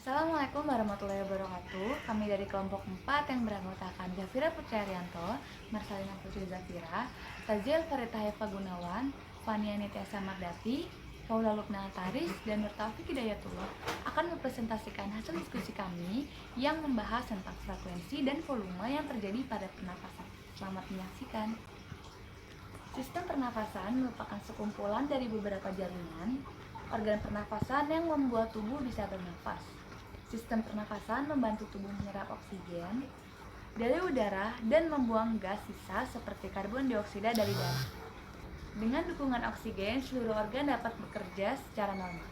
Assalamualaikum warahmatullahi wabarakatuh. Kami dari kelompok 4 yang beranggotakan Zafira Putri Arianto, Marsalina Putri Zafira, Tazil Farita Heva Gunawan, Fania Nitiasa Mardati, Paula Lubna Taris, dan Nur Taufik Hidayatullah akan mempresentasikan hasil diskusi kami yang membahas tentang frekuensi dan volume yang terjadi pada pernapasan. Selamat menyaksikan. Sistem pernapasan merupakan sekumpulan dari beberapa jaringan organ pernapasan yang membuat tubuh bisa bernafas. Sistem pernapasan membantu tubuh menyerap oksigen dari udara dan membuang gas sisa seperti karbon dioksida dari darah. Dengan dukungan oksigen, seluruh organ dapat bekerja secara normal.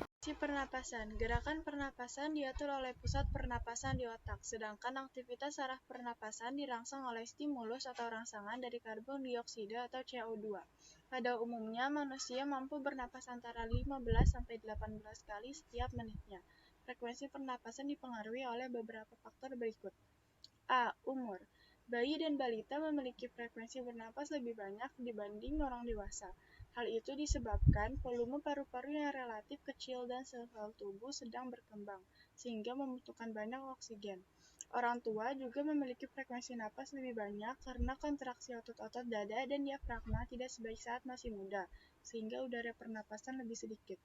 Fungsi pernapasan. Gerakan pernapasan diatur oleh pusat pernapasan di otak, sedangkan aktivitas saraf pernapasan dirangsang oleh stimulus atau rangsangan dari karbon dioksida atau CO2. Pada umumnya, manusia mampu bernapas antara 15-18 kali setiap menitnya. Frekuensi pernapasan dipengaruhi oleh beberapa faktor berikut. A. Umur. Bayi dan balita memiliki frekuensi bernapas lebih banyak dibanding orang dewasa. Hal itu disebabkan volume paru-paru yang relatif kecil dan sel-sel tubuh sedang berkembang, sehingga membutuhkan banyak oksigen. Orang tua juga memiliki frekuensi napas lebih banyak karena kontraksi otot-otot dada dan diafragma tidak sebaik saat masih muda, sehingga udara pernapasan lebih sedikit.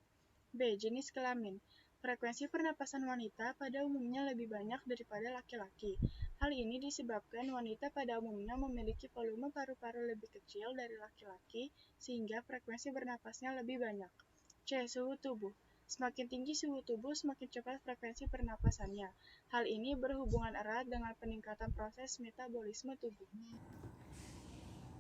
B. Jenis kelamin. Frekuensi pernapasan wanita pada umumnya lebih banyak daripada laki-laki. Hal ini disebabkan wanita pada umumnya memiliki volume paru-paru lebih kecil dari laki-laki, sehingga frekuensi bernapasnya lebih banyak. C. Suhu tubuh. Semakin tinggi suhu tubuh, semakin cepat frekuensi pernapasannya. Hal ini berhubungan erat dengan peningkatan proses metabolisme tubuh.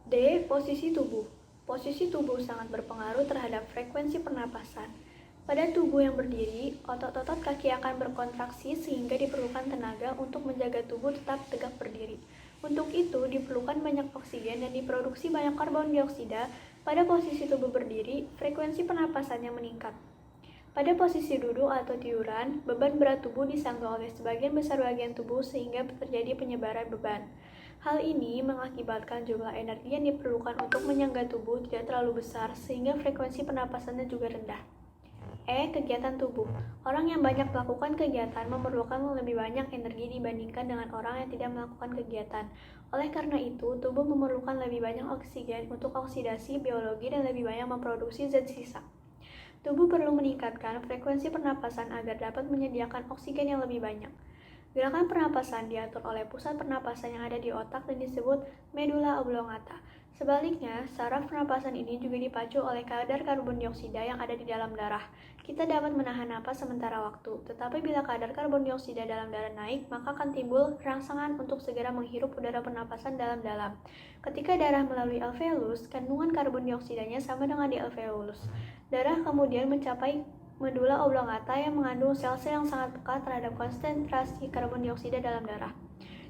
D. Posisi tubuh. Posisi tubuh sangat berpengaruh terhadap frekuensi pernapasan. Pada tubuh yang berdiri, otot-otot kaki akan berkontraksi sehingga diperlukan tenaga untuk menjaga tubuh tetap tegak berdiri. Untuk itu, diperlukan banyak oksigen dan diproduksi banyak karbon dioksida. Pada posisi tubuh berdiri, frekuensi pernapasannya meningkat. Pada posisi duduk atau tiduran, beban berat tubuh disangga oleh sebagian besar bagian tubuh sehingga terjadi penyebaran beban. Hal ini mengakibatkan jumlah energi yang diperlukan untuk menyangga tubuh tidak terlalu besar sehingga frekuensi pernapasannya juga rendah. Kegiatan tubuh. Orang yang banyak melakukan kegiatan memerlukan lebih banyak energi dibandingkan dengan orang yang tidak melakukan kegiatan. Oleh karena itu, tubuh memerlukan lebih banyak oksigen untuk oksidasi biologi dan lebih banyak memproduksi zat sisa. Tubuh perlu meningkatkan frekuensi pernapasan agar dapat menyediakan oksigen yang lebih banyak. Gerakan pernapasan diatur oleh pusat pernapasan yang ada di otak dan disebut medula oblongata. Sebaliknya, saraf pernapasan ini juga dipacu oleh kadar karbon dioksida yang ada di dalam darah. Kita dapat menahan napas sementara waktu, tetapi bila kadar karbon dioksida dalam darah naik, maka akan timbul rangsangan untuk segera menghirup udara pernapasan dalam-dalam. Ketika darah melalui alveolus, kandungan karbon dioksidanya sama dengan di alveolus. Darah kemudian mencapai medula oblongata yang mengandung sel-sel yang sangat peka terhadap konsentrasi karbon dioksida dalam darah.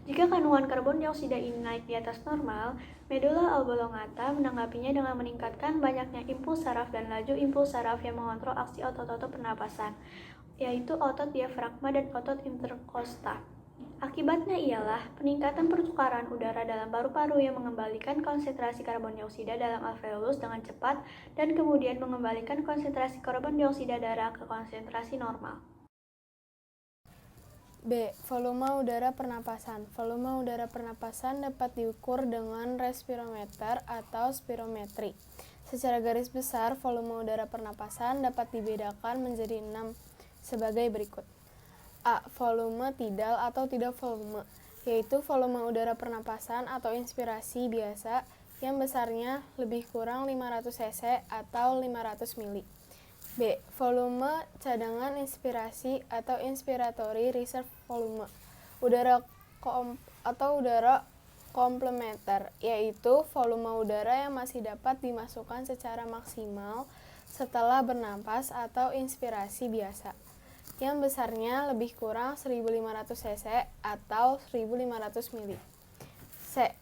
Jika kandungan karbon dioksida ini naik di atas normal, medula oblongata menanggapinya dengan meningkatkan banyaknya impuls saraf dan laju impuls saraf yang mengontrol aksi otot-otot pernapasan, yaitu otot diafragma dan otot interkosta. Akibatnya ialah peningkatan pertukaran udara dalam paru-paru yang mengembalikan konsentrasi karbon dioksida dalam alveolus dengan cepat dan kemudian mengembalikan konsentrasi karbon dioksida darah ke konsentrasi normal. B. Volume udara pernapasan. Volume udara pernapasan dapat diukur dengan respirometer atau spirometri. Secara garis besar, volume udara pernapasan dapat dibedakan menjadi 6 sebagai berikut. A. Volume tidal atau tidak volume, yaitu volume udara pernapasan atau inspirasi biasa yang besarnya lebih kurang 500 cc atau 500 mili. B. Volume cadangan inspirasi atau inspiratory reserve volume, udara udara komplementer, yaitu volume udara yang masih dapat dimasukkan secara maksimal setelah bernapas atau inspirasi biasa, yang besarnya lebih kurang 1500 cc atau 1500 mili. C.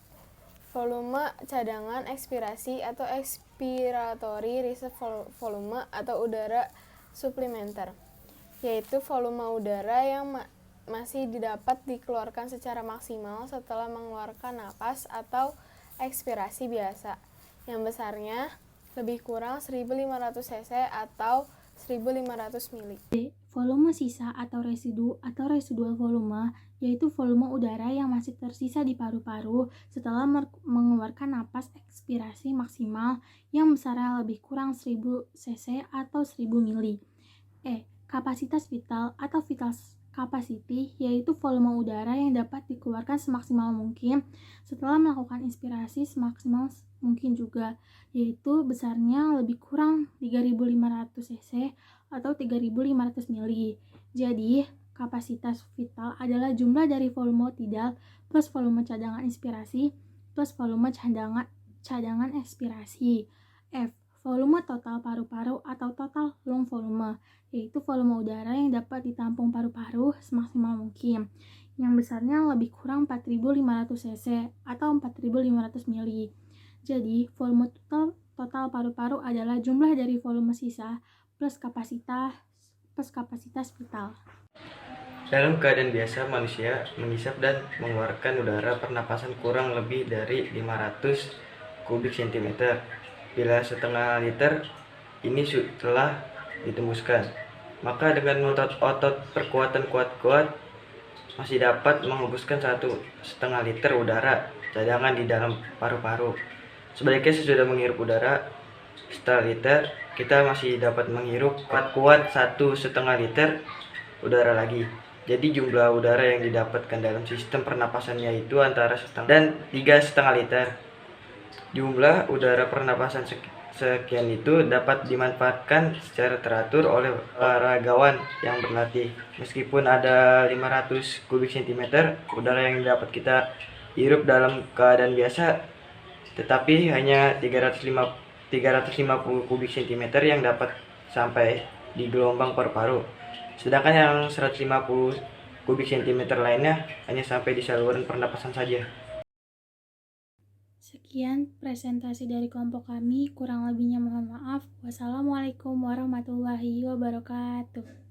Volume cadangan ekspirasi atau expiratory reserve volume atau udara suplementer, yaitu volume udara yang masih didapat dikeluarkan secara maksimal setelah mengeluarkan napas atau ekspirasi biasa, yang besarnya lebih kurang 1500 cc atau 1500 mili. volume sisa atau residual volume, yaitu volume udara yang masih tersisa di paru-paru setelah mengeluarkan napas ekspirasi maksimal yang besarnya lebih kurang 1000 cc atau 1000 mili. Kapasitas vital atau vital capacity, yaitu volume udara yang dapat dikeluarkan semaksimal mungkin setelah melakukan inspirasi semaksimal mungkin juga, yaitu besarnya lebih kurang 3500 cc atau 3500 mili. Jadi, kapasitas vital adalah jumlah dari volume tidal plus volume cadangan inspirasi plus volume cadangan ekspirasi. Volume total paru-paru atau total lung volume, yaitu volume udara yang dapat ditampung paru-paru semaksimal mungkin, yang besarnya lebih kurang 4.500 cc atau 4.500 mili. Jadi, volume total paru-paru adalah jumlah dari volume sisa plus kapasitas vital. Dalam keadaan biasa, manusia menghisap dan mengeluarkan udara pernapasan kurang lebih dari 500 kubik centimeter. Bila setengah liter ini telah ditembuskan, maka dengan otot perkuatan kuat-kuat masih dapat menghembuskan 1,5 liter udara cadangan di dalam paru-paru. Sebaliknya sesudah menghirup udara setengah liter, kita masih dapat menghirup kuat-kuat 1,5 liter udara lagi. Jadi jumlah udara yang didapatkan dalam sistem pernapasan yaitu antara 1,5 dan 3,5 liter. Jumlah udara pernapasan sekian itu dapat dimanfaatkan secara teratur oleh olahragawan yang berlatih. Meskipun ada 500 kubik centimeter udara yang dapat kita hirup dalam keadaan biasa, tetapi hanya 350 kubik centimeter yang dapat sampai di gelombang paru-paru. Sedangkan yang 150 kubik centimeter lainnya hanya sampai di saluran pernapasan saja. Sekian presentasi dari kelompok kami, kurang lebihnya mohon maaf. Wassalamualaikum warahmatullahi wabarakatuh.